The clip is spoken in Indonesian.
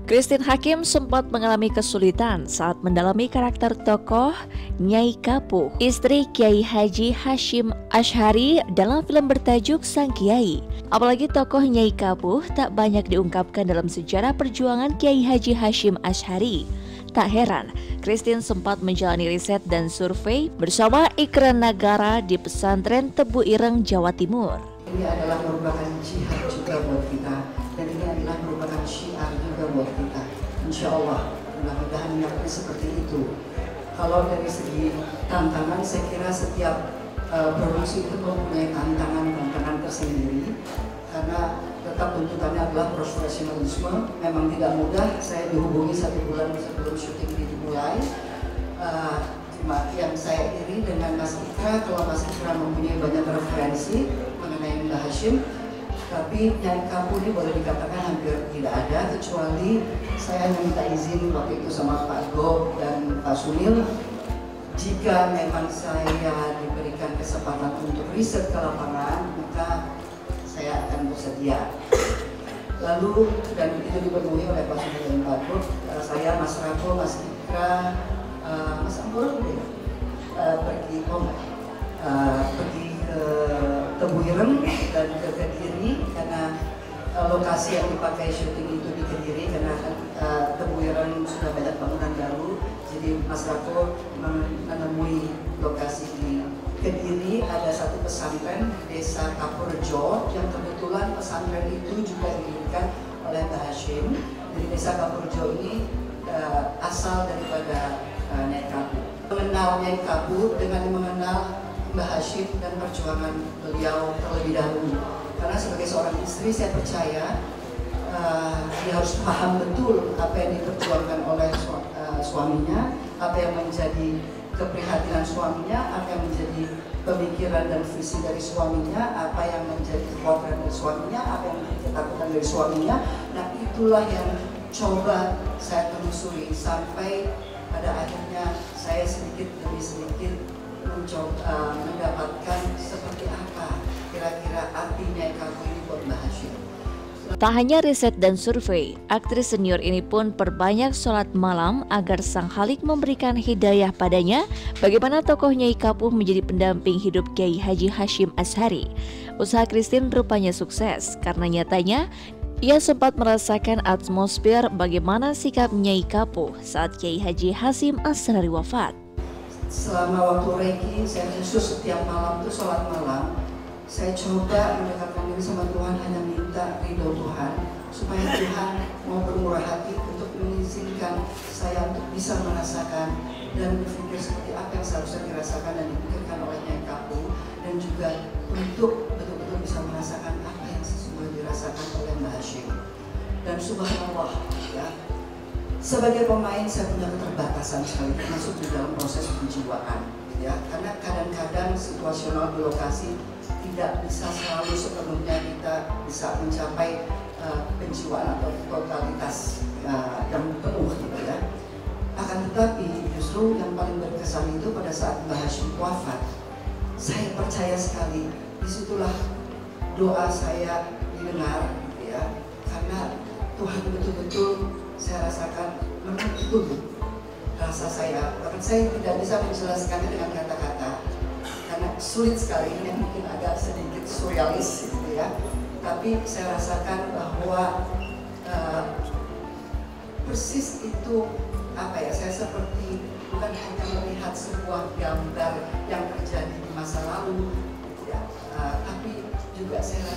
Christine Hakim sempat mengalami kesulitan saat mendalami karakter tokoh Nyai Kapuh, istri Kiai Haji Hashim Asy'ari dalam film bertajuk Sang Kiai. Apalagi tokoh Nyai Kapuh tak banyak diungkapkan dalam sejarah perjuangan Kiai Haji Hashim Asy'ari. Tak heran, Christine sempat menjalani riset dan survei bersama Ikran Nagara di pesantren Tebu Ireng, Jawa Timur. Ini adalah merupakan jihad juga buat kita, dan ini adalah merupakan syiar juga buat kita. Insya Allah, mudah-mudahan niatnya seperti itu. Kalau dari segi tantangan, saya kira setiap produksi itu mempunyai tantangan tersendiri, karena tetap tuntutannya adalah profesionalisme. Memang tidak mudah. Saya dihubungi 1 bulan sebelum syuting dimulai. Cuma yang saya iri dengan Mas Ikra, kalau Mas Ikra mempunyai banyak referensi mengenai Mbah Hashim, tapi Nyai Kapuh ini boleh dikatakan hampir tidak ada, kecuali saya minta izin waktu itu sama Pak Go dan Pak Sunil, jika memang saya diberikan kesempatan untuk riset ke lapangan, maka saya akan bersedia. Lalu, dan itu dipenuhi oleh Pak Sunil dan Pak Go, saya, Mas Rako, Mas Ikra, Mas Ampur pergi ke Tebu Ireng dan ke Kediri, karena lokasi yang dipakai syuting itu di Kediri, karena Tebu Ireng sudah banyak bangunan baru. Jadi Mas Rako menemui lokasi di Kediri, ada satu pesantren Desa Kapurjo, yang kebetulan pesantren itu juga didirikan oleh Mbah Hashim. Jadi Desa Kapurjo ini asal daripada Nyai Kapuh. Mengenal Nyai Kapuh dengan mengenal Mbah Hashim dan perjuangan beliau terlebih dahulu. Karena sebagai seorang istri, saya percaya dia harus paham betul apa yang diperjuangkan oleh suaminya, apa yang menjadi keprihatinan suaminya, apa yang menjadi pemikiran dan visi dari suaminya, apa yang menjadi kekhawatiran dari suaminya, apa yang menjadi ketakutan dari suaminya. Nah, itulah yang coba saya telusuri sampai pada akhirnya saya sedikit demi sedikit mencoba mendapatkan seperti apa kira-kira artinya Kapuh ini buat Mbah Hashim. Tak hanya riset dan survei, aktris senior ini pun perbanyak sholat malam agar Sang Khalik memberikan hidayah padanya bagaimana tokoh Nyai Kapuh menjadi pendamping hidup Kiai Haji Hashim Asy'ari. Usaha Christine rupanya sukses karena nyatanya ia sempat merasakan atmosfer bagaimana sikap Nyai Kapuh saat Kiai Haji Hashim Asy'ari wafat. Selama waktu Reiki, saya khusus setiap malam itu sholat malam, saya coba mendekatkan diri sama Tuhan, hanya minta ridho Tuhan, supaya Tuhan mau bermurah hati untuk mengizinkan saya untuk bisa merasakan dan berpikir seperti apa yang seharusnya dirasakan dan dipikirkan oleh Nyai Kapuh, dan juga untuk betul-betul bisa merasakan apa yang sesungguhnya dirasakan oleh Mbah Hashim. Dan subhanallah, ya, sebagai pemain saya punya keterbatasan sekali, termasuk di dalam proses penjiwaan, ya, karena kadang-kadang situasional di lokasi tidak bisa selalu sepenuhnya kita bisa mencapai penjiwaan atau totalitas yang penuh, gitu ya. Akan tetapi justru yang paling berkesan itu pada saat Mbah Hashim wafat, saya percaya sekali disitulah doa saya didengar, gitu ya, karena Tuhan betul-betul saya rasakan menuntun rasa saya. Bahkan saya tidak bisa menjelaskannya dengan kata-kata karena sulit sekali, ini mungkin agak sedikit surrealis gitu ya. Tapi saya rasakan bahwa persis itu apa ya, saya seperti bukan hanya melihat sebuah gambar yang terjadi di masa lalu, ya, tapi juga saya